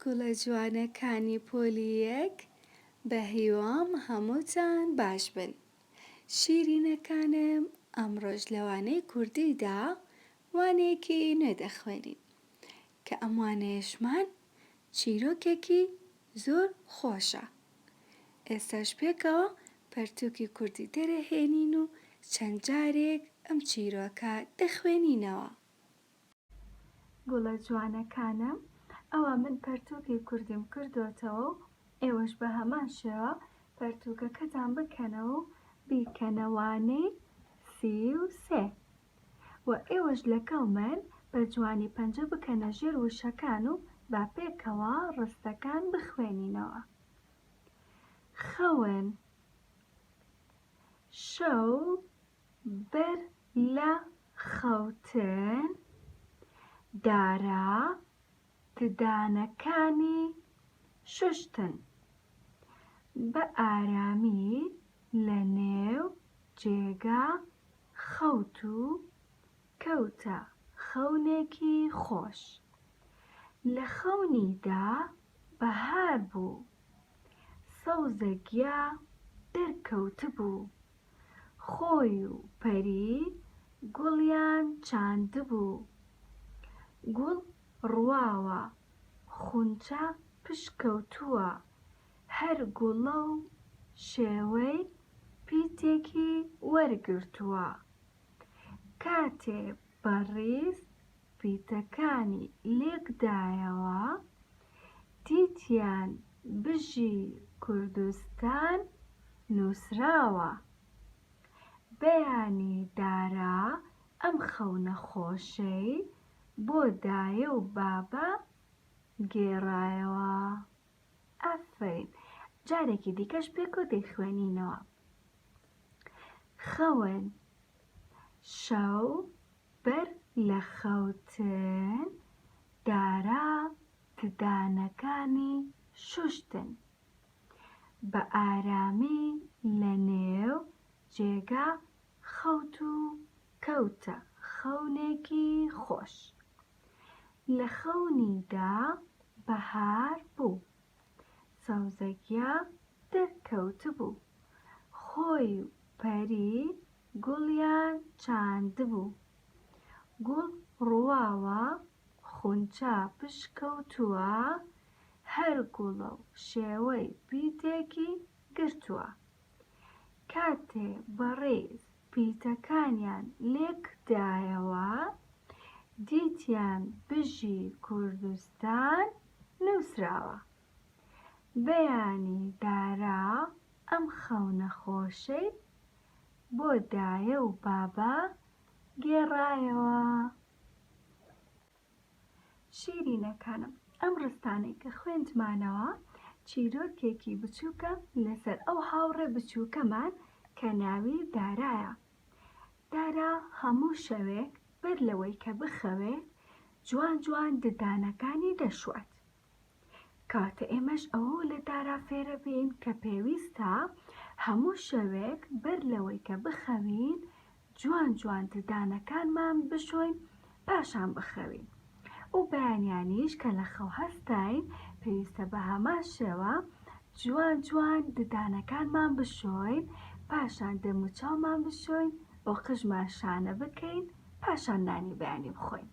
گوڵە جوانەکانی پۆلیەک بە هیوام هەمووتان باش بن. شیرینەکانم ئەمڕۆژ لەوانەی کوردیدا وانەیەکی نوێ دەخوێنین کە ئەم وانەیەشمان چیرۆکێکی زۆر خۆشە. ئێستاش پێکەوە پەرتووکی کوردی دەرەهێنین و چەند جارێک ئەم چیرۆکە دەخوێنینەوە. گوڵە جوانەکانم، ئەوە من پەرتووکی کوردیم کردوتەوە و ئێوەش بە هەمان شێوە پەرتووکەکەتان بکەنەوە و بیکەنە وانەی 33 و ئێوەش لەگەڵ من بە جوانی پەنجە بکەنە ژێر وشەکان و با پێکەوە ڕستەکان بخوێنینەوە. خەون شەو بەر لە خەوتن دارا ددانەکانی شوشتن بە ئارامی لە نێو جێگا خەوت و کەوتە خەونێکی خۆش. لە خەونیدا بەهار بوو، سەوزە گیا دەرکەوتبوو، خۆی و پەری گوڵیان چاندبوو. گوڵ ڕواوە، خونچە پشکەوتووە، هەر گوڵە و شێوەی پیتێکی وەرگرتووە. کاتێ بەڕیز پیتەکانی لێکدایەوە، دیتیان بژی کوردستان نووسراوە. بەیانی دارا ئەم خەونە خۆشەی بۆ دایە و بابە گێڕایەوە. ئافرین، جارێکی دیکەش پێکەوە دەیخوێنینەوە. خەون شەو بەر لە خەوتن دارا ددانەکانی شوشتن بە ئارامی لە نێو جێگا خەوت و کەوتە خەونێکی خۆش. لە خەونیدا بەهار بوو، سەوزە گیا دەرکەوتبوو، خۆی و پەری گوڵیان چاندبوو. گوڵ ڕواوە، خونچە پشکەوتووە، هەر گوڵە و شێوەی پیتێکی گرتووە. کاتێ بەڕێز پیتەکانیان لێکدایەوە، دیتیان بژی کوردستان نووسراوە. بەیانی دارا ئەم خەونە خۆشەی بۆ دایە و بابە گێڕایەوە. شیرینەکانم، ئەم ڕستانەی کە خوێندمانەوە چیرۆکێکی بچووکە لەسەر ئەو هاوڕێ بچووکەمان کە ناوی دارایە. دارا هەموو شەوێک بەر لەوەی کە بخەوێت جوان جوان ددانەکانی دەشوات. کاتە ئێمەش ئەوە لە دارا فێرە بین کە پێویستە هەموو شەوێک بەر لەوەی کە بخەوین جوان جوان ددانەکانمان بشۆین پاشان بخەوین. و بەیانیانیش کە لە خەو هەستاین پێویستە بە هەمان شێوە جوان جوان ددانەکانمان بشۆین، پاشان دەموچاومان بشۆین، بۆ قژمان شانە بکەین، پاشان نانی بەیانی بخۆین.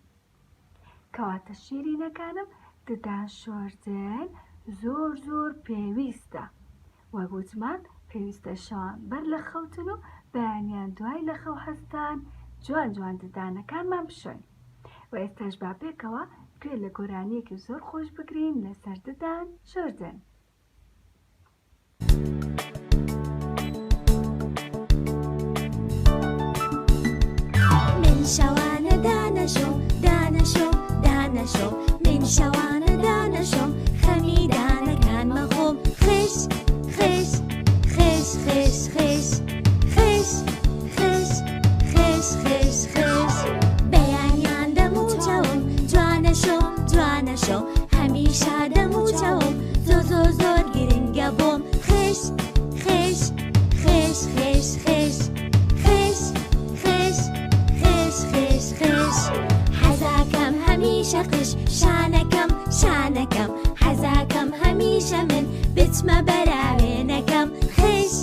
کەواتە شیرینەکانم، ددان شۆردن زۆر زۆر پێویستە. وەک گوتمان پێویستە شەوان بەر لە خەوتن و بەیانیان دوای لە خەو هەستان جوان جوان ددانەکانمان بشۆین. و ئێستاش با پێکەوە گوێ لە گۆرانیەکی زۆر خۆش بگرین لەسەر ددان شۆردن. من شەوانە دانەشۆ دانەشۆ دانەشۆ، من شەوانە دانەشۆ خەمی دانەکان مەخۆم. خش خش خش خش خش خش خش خش خش خش، بەیانیان دەموچەوم جوانەشۆ جوانەشۆ، هەمیشە دەموچەوم زۆر زۆر زۆر گرنگە بۆم. خش خش خش خش خش خش خش خش خش خش، حەزاکەم هەمیشە قش، شانەکەم شانەکەم، حەز چشمە بەراوێنەکەم خش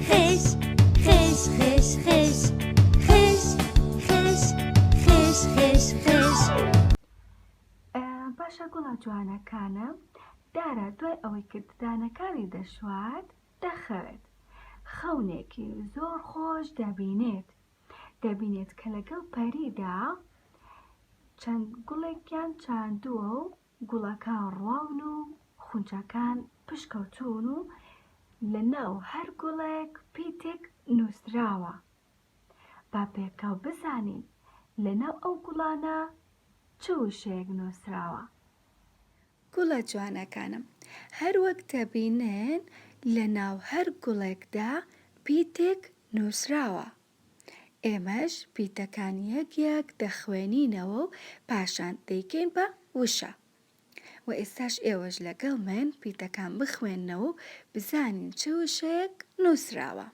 خش خش خش خش خش خش خش خش خش باشە گوڵە جوانەکانە دارە دوای ئەوەی کە ددانەکانی دەشوات دەخەوێت خەونێکی زۆر خۆش دەبینێت کە لەگەڵ پەریدا چەند گوڵێکیان چاندووە و گوڵەکان ڕواون و خونچەکان پشکەوتوون و لە ناو هەر گوڵێک پیتێک نووسراوە با پێکەوە بزانین لە ناو ئەو گوڵانە چ وشەیەک نووسراوە. گوڵە جوانەکانم هەر وەک دەبینن لە ناو هەر گوڵێکدا پیتێک نووسراوە. ئێمەش پیتەکان یەک یەک دەخوێنینەوە و پاشان دەیکەین بە وشە. و ئێستاش ئێوەش لەگەڵ من پیتەکان بخوێننەوە و بزانین چه وشەیەک نووسراوە.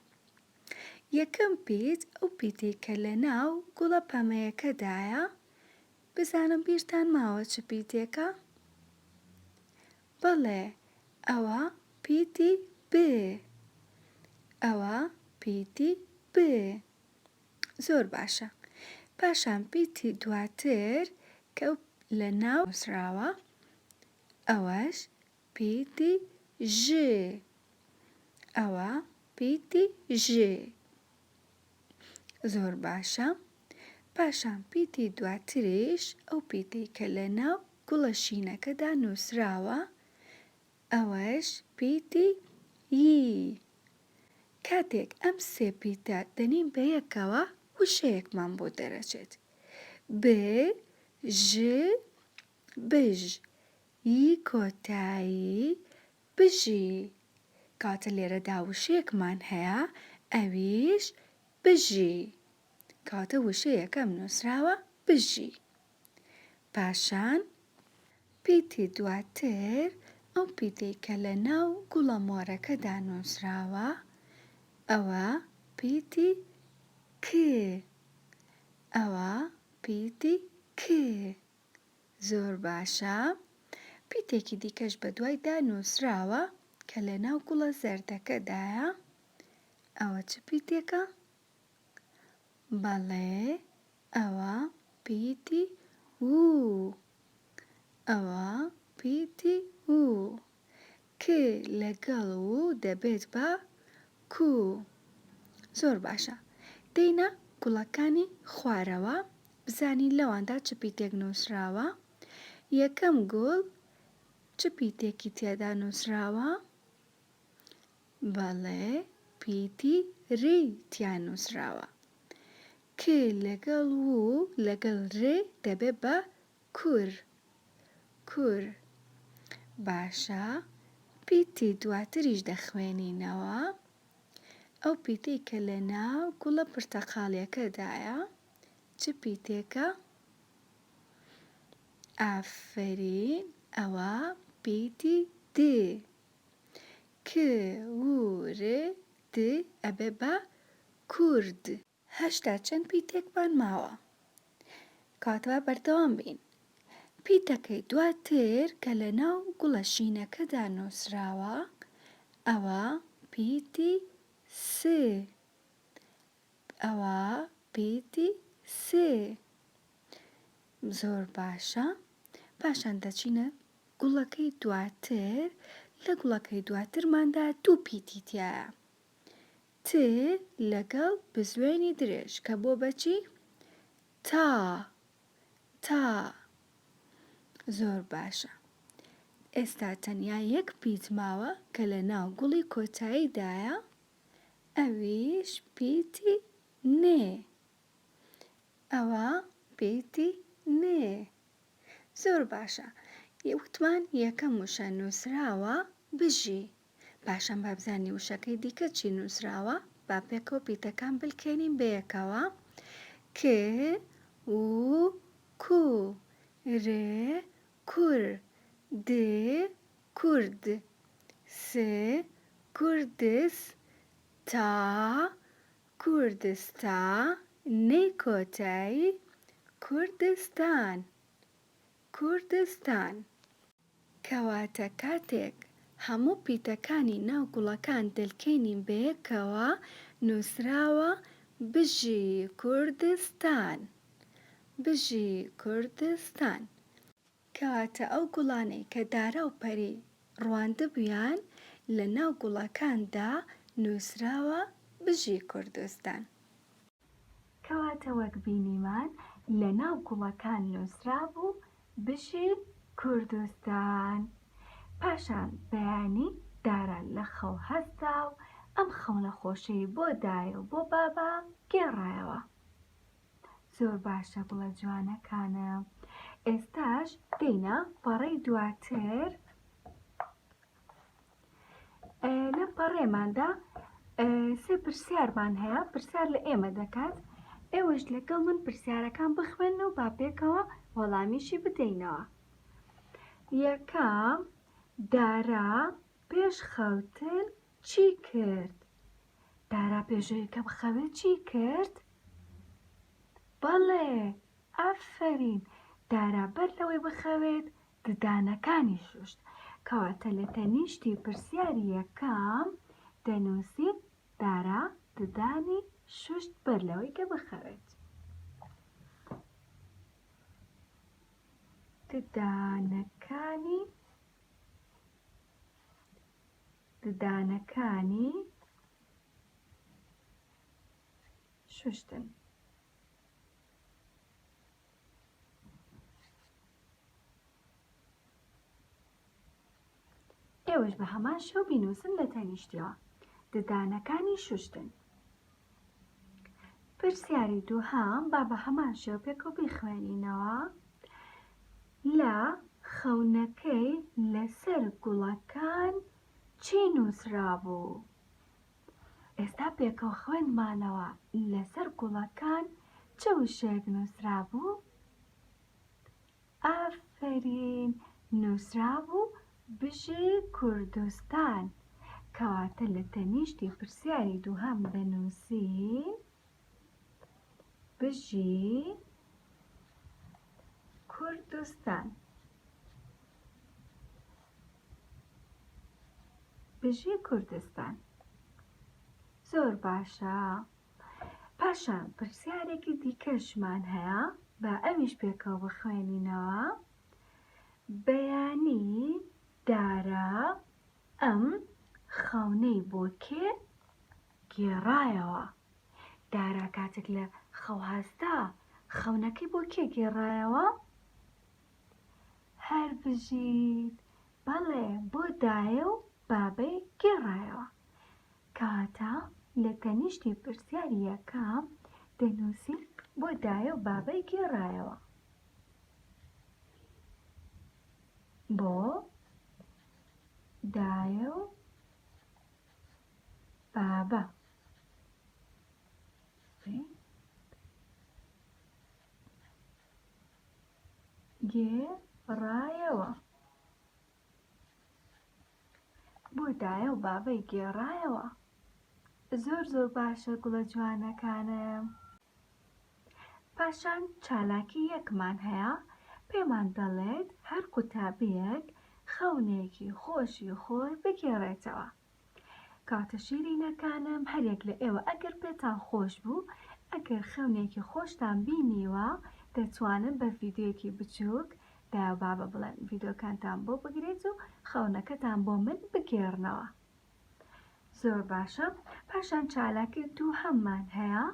یەکەم پیت ئەو پیتی کە لە ناو گوڵە پەمەیەکەدایە، بزانم بیرتان ماوە چ پیتێکە؟ بەڵێ ئەوە پیتی ب. ئەوە پیتی ب. زۆر باشە. پاشان پیتی دواتر کە لە ناو نووسراوە ئەوەش پیتی ژ. ئەوە پیتی ژ. زۆر باشە. پاشان پیتی دواتریش ئەو پیتی کە لە ناو گوڵە شینەکەدا نووسراوە ئەوەش پیتی ی. کاتێک ئەم سێ پیتە دەنین بە یەکەوە وشەیەکمان بۆ دەرەچێت. ب، ژ، بژ. ی کۆتایی بژی. کاتە لێرەدا وشەیەکمان هەیە ئەویش بژی. کاتە وشەیەکەم نووسراوە بژی. پاشان پیتی دواتر ئەو پیتەی کە لە ناو گوڵە مۆرەکەدا نووسراوە ئەوە پیتی ک. ئەوە پیتی ک. زۆر باشە. پیتێکی دیکەش بە دوایدا نووسراوە کە لە ناو گوڵە زەردەکەدایە ئەوە چ پیتێکە؟ بەڵێ ئەوە پیتی و. ئەوە پیتی و. ک لەگەڵ و دەبێت بە کو. زۆر باشە. دەینە گوڵەکانی خوارەوە بزانین لەواندا چ پیتێک نووسراوە. یەکەم گوڵ چ پیتێکی تێدا نووسراوە؟ بەڵێ پیتی ری تیا نووسراوە. ک لەگەڵ و لەگەڵ ر دەبێت بە کور. کور. باشە. پیتی دواتریش دەخوێنینەوە. ئەو پیتەی کە لە ناو گوڵە پرتەقاڵیەکەدایە چ پیتێکە؟ ئافرین. ئەوە پیتی د. ک و ر د ئەبێ بە کورد. هەشتا چەند پیتێکمان ماوە. کاتەوە بەردەوام بین. پیتەکەی دواتر کە لە ناو گوڵە شینەکەدا نووسراوە ئەوە پیتی س. ئەوە پیتی س. زۆر باشە. پاشان دەچینە گوڵەکەی دواتر. لە گوڵەکەی دواترماندا دوو پیتی تایە. ت لەگەڵ بزوێنی درێژ کە بۆ بەچی؟ تا. تا. زۆر باشە. ئێستا تەنیا یەک پیت ماوە کە لە ناو گوڵی کۆتاییدایە ئەویش پیتی نێ. ئەوە پیتی نێ. زۆر باشە. وتمان یەکەم وشە نووسراوە بژی. پاشان با بزانین وشەکەی دیکە چی نووسراوە. با پێکەوە پیتەکان بلکێنین بەیەکەوە. ک و کو. ر کور. د کورد. س کوردس. تا کوردستا. نێ کۆتایی کوردستان. کوردستان. کەواتە کاتێک هەموو پیتەکانی ناو گوڵەکان دەلکەینین بەیەکەوە نووسراوە بژی کوردستان. بژی کوردستان. کەواتە ئەو گوڵانەی کە دارا و پەری ڕواندبوویان لە ناو گوڵەکاندا نووسراوە بژی کوردستان. کەواتە وەک بینیمان لە ناو گوڵەکان نووسرابوو بژی کوردستان. پاشان بەیانی دارا لە خەو هەستا و ئەم خەو نەخۆشەی بۆ دایە و بۆ بابا گێڕایەوە. زۆر باشە گوڵە جوانەکانم. ئێستاش دێینە پەڕەی دواتر. لە پەڕێماندا سێ پرسیارمان هەیە، پرسیار لە ئێمە دەکات. ئێوەش لەگەڵ من پرسیارەکان بخوێن و با پێکەوە وەڵامیشی بدەینەوە. یەکەم، دارا پێش خەوتن چی کرد؟ دارا پێشەوەی کە بخەوێت چی کرد؟ بەڵێ، ئافەرین، دارا بەر لەوەی بخەوێت ددانەکانی شوشت. کەواتە لە تەنیشتی پرسیاری یەکەم دەنووسین دارا ددانی شوشت بەر لەوەی کە بخەوێت. ددانەکانی شوشتن. ئێوەش بە هەمان شێوە بینووسن لە تەنیشتیەوە ددانەکانی شوشتن. پرسیاری دووهەم با بە هەمان شێوە پێکەوە بیخوێنینەوە. لە خەونەکەی لەسەر گوڵەکان چی نووسرابوو؟ ئێستا پێکەوە خوێنمانەوە لەسەر گوڵەکان چه وشەیەک نووسرابوو؟ ئافەرین، نووسرابوو بژی کوردستان. کەواتە لە تەنیشتی پرسیاری دووهەم دەنووسین بژی کوردستان. بژی کوردستان. زۆر باشە. پاشان پرسیارێکی دیکەشمان هەیە، با ئەمیش پێکەوە بخوێنینەوە. بەیانی دارا ئەم خەونەی بۆ کێ گێڕایەوە؟ دارا کاتێک لە خەو هەستا خەونەکەی بۆ کێ گێڕایەوە؟ هەر بژیت، بەڵێ، بۆ دایە و بابەی گێڕایەوە. کەواتە لە تەنیشتی پرسیاری یەکەم دەنووسین بۆ دایە و بابەی گێڕایەوە. بۆ دایە و بابە گێڕایەوە. بۆ دایە و بابەی گێڕایەوە. زۆر زۆر باشە گوڵە جوانەکانم. پاشان چالاکی یەکمان هەیە، پێمان دەڵێت هەر قوتابیەک خەونێکی خۆشی خۆی بگێڕێتەوە. کاتە شیرینەکانم، هەرێک لە ئێوە ئەگەر پێتان خۆش بوو، ئەگەر خەونێکی خۆشتان بینیوە، دەتوانن بە ڤیدیۆیەکی بچووک دایە و بابە بڵێن ڤیدیۆکانتان بۆ بگرێت و خەونەکەتان بۆ من بگێڕنەوە. زۆر باشە. پاشان چالاکی دووهەممان هەیە.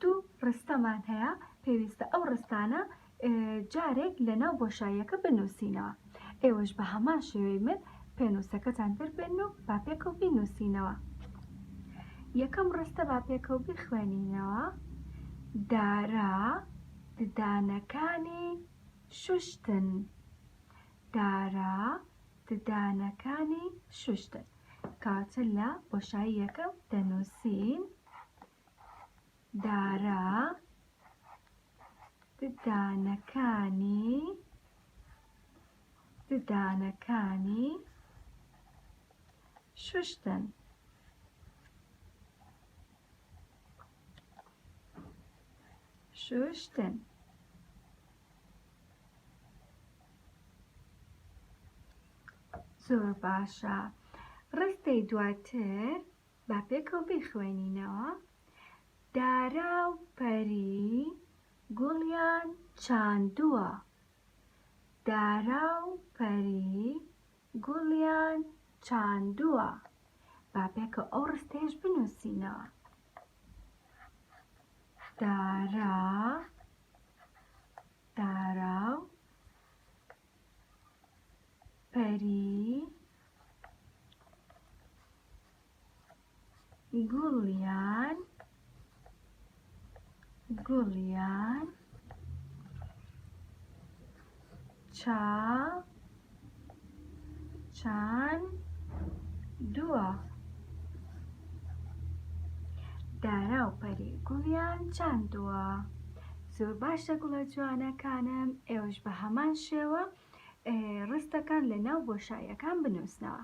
دوو ڕستەمان هەیە، پێویستە ئەو ڕستانە جارێک لەناو بۆشاییەکە بنووسینەوە. ئێوەش بە هەمان شێوەی من پێنووسەکەتان دەربێن و با پێکەوە بینووسینەوە. یەکەم ڕستە با پێکەوە بخوێنینەوە. دارا ددانەکانی شوشتن. دارا ددانەکانی شوشتن. کاتە لە بۆشایی یەکەم دەنووسین دارا ددانەکانی شوشتن. شوشتن. زۆر باشە. ڕستەی دواتر با پێکەوە بیخوێنینەوە. دارا و پەری گوڵیان چاندووە. دارا و پەری گوڵیان چاندووە. با پێکەوە ئەو ڕستەیەش بنووسینەوە. دارا و پەری گوڵیان چاندووە. دارا و پەری گوڵیان چاندووە. زۆر باشە گوڵە جوانەکانم، ئێوەش بە هەمان شێوە ڕستەکان لە ناو بۆشاییەکان بنووسنەوە.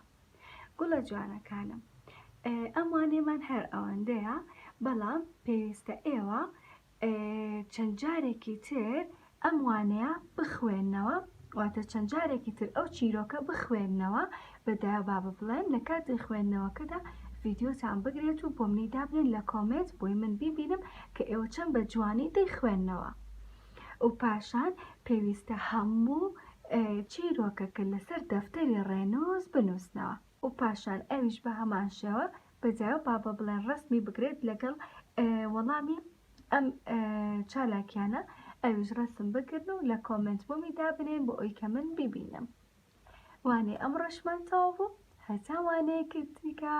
گوڵە جوانەکانم، ئەم وانەیەمان هەر ئەوەندەیە، بەڵام پێویستە ئێوە چەند جارێکی تر ئەم وانەیە بخوێننەوە، واتە چەند جارێکی تر ئەو چیرۆکە بخوێننەوە. بەدایە با بڵێن لە کاتی خوێندنەوەکەدا ڤیدیۆتان بگرێت و بۆ منی دابنێن لە کۆمنت بۆی من بیبینم کە ئێوە چەند بە جوانی دەیخوێننەوە. و پاشان پێویستە هەموو چیرۆکەکە لەسەر دەفتەری ڕێنووس بنووسنەوە. و پاشان ئەویش بە هەمان شێوە بەجایە با بڵێن ڕسمی بگرێت لەگەڵ وەڵامی ئەم چالاکیانە، ئەویش ڕسم بگرن و لە کۆمنت بۆمی دابنێن بۆ ئەوی کە من ببینم. وانەی ئەمڕۆشمان تەواو بوو، هەتا وانەیەکی دیکە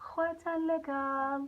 خواتان لەگەڵ.